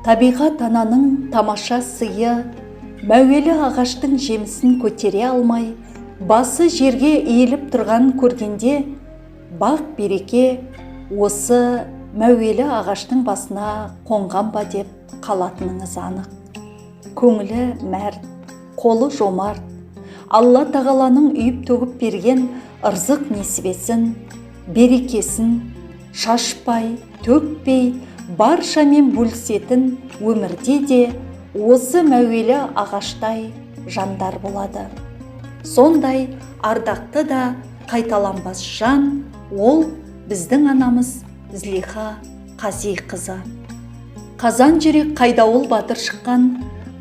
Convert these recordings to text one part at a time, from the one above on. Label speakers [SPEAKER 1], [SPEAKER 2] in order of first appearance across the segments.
[SPEAKER 1] Табиғат ананың тамаша сыйы, мәуелі ағаштың жемісін көтере алмай, басы жерге иіліп тұрған көргенде, бақ береке осы мәуелі ағаштың басына қонған ба деп қалатыныңыз анық. Көңілі мәрт, қолы жомарт, Алла тағаланың үйіп төгіп берген ырзық несібесін, берекесін шашпай, төкпей, баршамен бөлісетін өмірде де осы мәуелі ағаштай жандар болады. Сондай ардақты да қайталанбас жан ол біздің анамыз Злиха Қази қызы. Қазан жүрек Қайдауыл батыр шыққан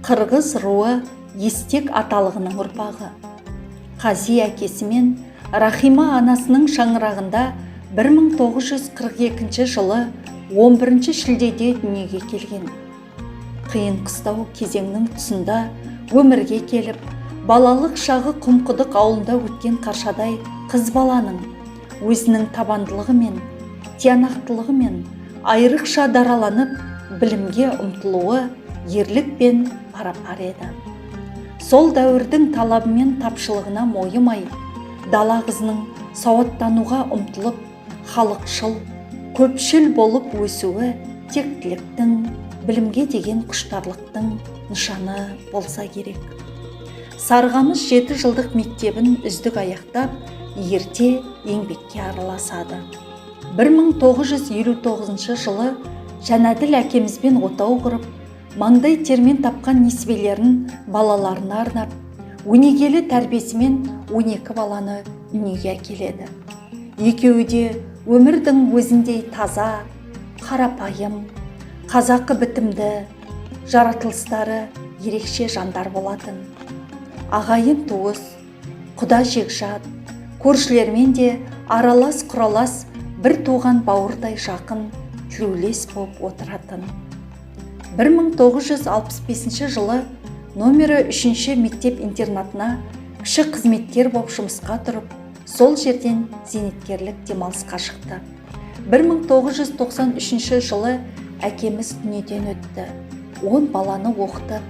[SPEAKER 1] қырғыз руы Естек аталығының ұрпағы. Қази әкесімен Рахима анасының шаңырағында 1942 жылы 11 шілдеде дүниеге келген. Қиын қыстау кезеңнің тұсында өмірге келіп, балалық шағы Құмқұдық ауылында өткен қаршадай қыз баланың өзінің табандылығымен, тиянақтылығымен айрықша дараланып, білімге ұмтылуы ерлікпен пара-пар еді. Сол дәуірдің талабы мен тапшылығына мойымай, дала қызының сауаттануға ұмтылып, халықшыл, көпшіл болып өсуі тектіліктің, білімге деген құштарлықтың нышаны болса керек. Сарғамыс 7 жылдық мектебін үздік аяқтап, ерте еңбекке араласады. 1959 жылы Жәнәділ әкемізбен отау құрып, маңдай термен тапқан несібелерін балаларына арнап, өнегелі тәрбиесімен 12 баланы дүниеге әкеледі. Екеуі де өмірдің өзіндей таза, қарапайым, қазақы бітімді, жаратылыстары ерекше жандар болатын. Ағайын туыс, құда жекжат, көршілермен де аралас-құралас бір туған бауырдай жақын, тілеулес боп отыратын. 1965 жылы номері 3 мектеп интернатына кіші қызметкер боп жұмысқа тұрып, сол жерден зейнеткерлік демалысқа шықты. 1993 жылы әкеміз дүниеден өтті. 10 баланы оқытып,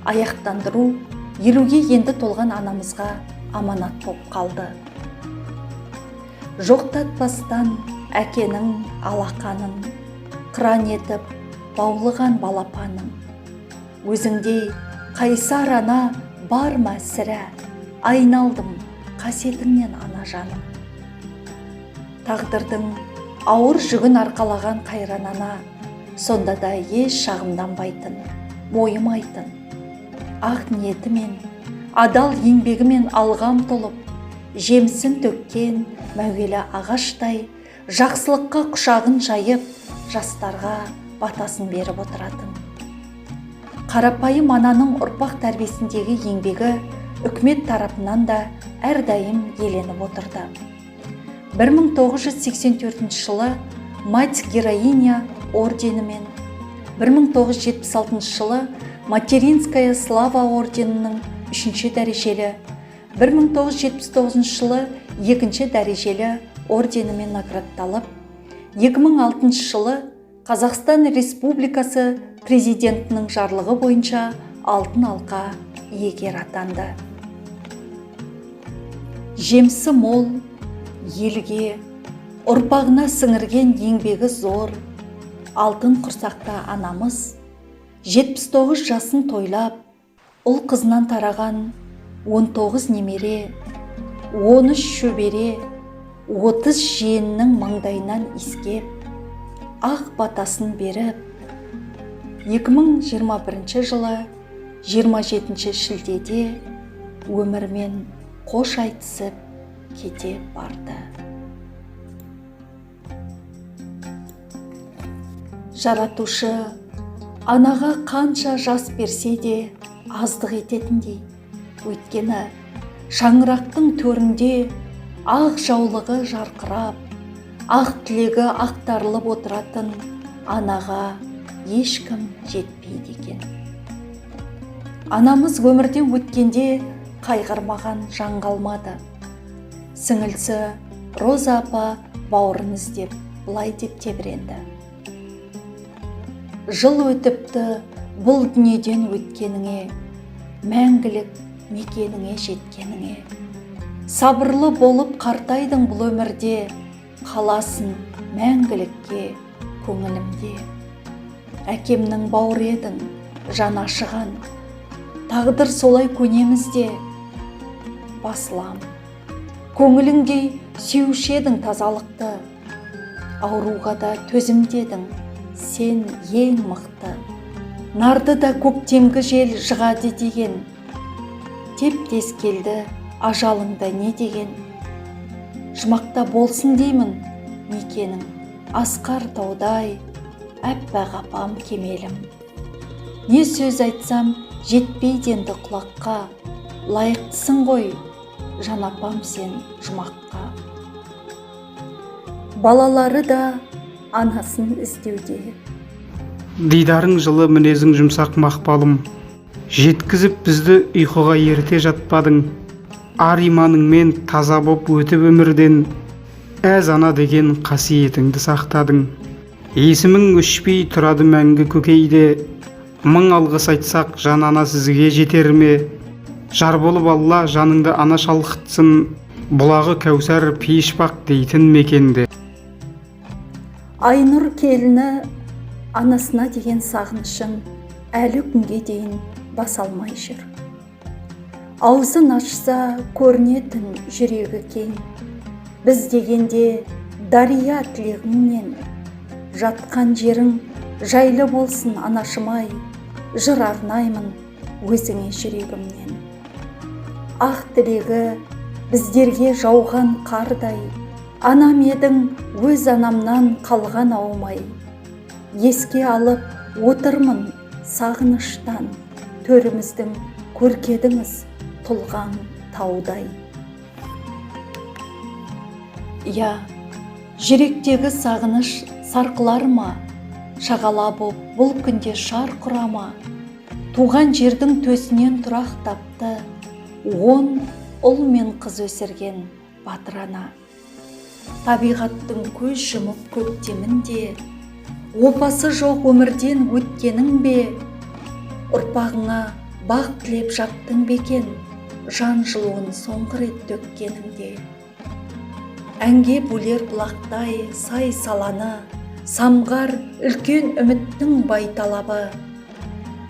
[SPEAKER 1] аяқтандыру 50-ге енді толған анамызға аманат боп қалды. Жоқтатпастан әкенің алақанын, қыран етіп баулыған балапаның. Өзіңдей қайсар ана бар ма сірә, айналдым қасиетіңнен ана жаным. Тағдырдың ауыр жүгін арқалаған қайран ана, сонда да еш шағымданбайтын, мойымайтын. Ақ ниетімен, адал еңбегімен алғам толып, жемсін төккен мәуелі ағаштай, жақсылыққа құшағын жайып, жастарға батасын беріп отыратын. Қарапайым ананың ұрпақ тәрбиесіндегі еңбегі үкімет тарапынан да әрдайым еленіп отырды. 1984 жылы Мать героиня орденімен, 1976 жылы Материнская слава орденінің 3 дәрежелі, 1979 жылы 2 дәрежелі орденімен наградталып, 2006 жылы Қазақстан Республикасы президентінің жарлығы бойынша алтын алқа иегері атанды. Жемісі мол, елге, ұрпағына сіңірген еңбегі зор, алтын құрсақта анамыз 79 жасын тойлап, ұл қызынан тараған 19 немере, 13 шөбере, 30 жиеннің маңдайынан иіскеп, ақ батасын беріп, 2021 жылы 27 шілдеде өмірмен қош айтысып кете барды. Жаратушы анаға қанша жас берсе де аздық ететіндей, өйткені шаңырақтың төрінде ақ жаулығы жарқырап, ақ тілегі ақтарылып отыратын анаға ешкім жетпейді екен. Анамыз өмірден өткенде қайғырмаған жан қалмады. Сіңілсі Роза апа бауырын іздеп, былай деп тебіренді. жыл өтіпті бұл дүниеден өткеніңе, мәңгілік мекеніңе жеткеніңе. Сабырлы болып қартайдың бұл өмірде, қаласын мәңгілікке көңілімде. Әкемнің бауыр едің, жан ашыған, тағдыр солай көнемізде. Басылам, көңіліңдей сеуші едің тазалықты, ауруға да төзімдедің, сен ең мықты. Нарды да көктемгі жел жығады деген, теп-тез келді ажалыңда не деген. Жұмақта болсын деймін мекенің, асқар таудай, әппақ апам кемелім. Не сөз айтсам жетпейді енді құлаққа, лайықтысың ғой, жан апам сен жұмаққа. Балалары да анасын іздеуде.
[SPEAKER 2] Дидарың жылы, мінезің жұмсақ мақпалым, жеткізіп бізді ұйқыға ерте жатпадың. Ар иманыңмен таза боп өтіп өмірден, әз ана деген қасиетіңді сақтадың. Есімің өшпей тұрады мәңгі көкейде, мың алғыс айтсақ жан ана сізге жетер ме? Жар болып алла жаныңды ана шалқытсын, бұлағы кәусар пейішпақ дейтін мекенде.
[SPEAKER 1] Айнұр келіні анасына деген сағынышын әлі күнге дейін баса алмай жүр. Аузын ашса көрінетін жүрегі кең, біз дегенде дария тілегіңнен. Жатқан жерің жайлы болсын анашымай, жыр арнаймын өзіңе жүрегімнен. Ақ тілегі біздерге жауған қардай, анам едің өз анамнан қалған аумай. Еске алып отырмын сағыныштан, төріміздің көркедіңіз тұлған таудай. Я, жүректегі сағыныш сарқылар ма, шағала боп бұл күнде шар құрама. Туған жердің төсінен тұрақ тапты, 10 ұл мен қыз өсірген батыр ана. Табиғаттың көз жұмып көктемінде, опасы жоқ өмірден өткенің бе? Ұрпағыңа бақ тілеп жаптың бекен, жан жылуын соңғы рет төккеніңде. Әнге бөлер бұлақтай сай саланы, самғар үлкен үміттің байталабы.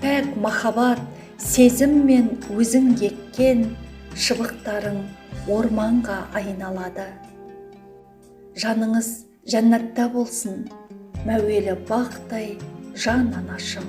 [SPEAKER 1] Пәк махаббат сезім мен өзің еккен, шыбықтарың орманға айналады. Жаныңыз жәннатта болсын, мәуелі бақтай жан анашым.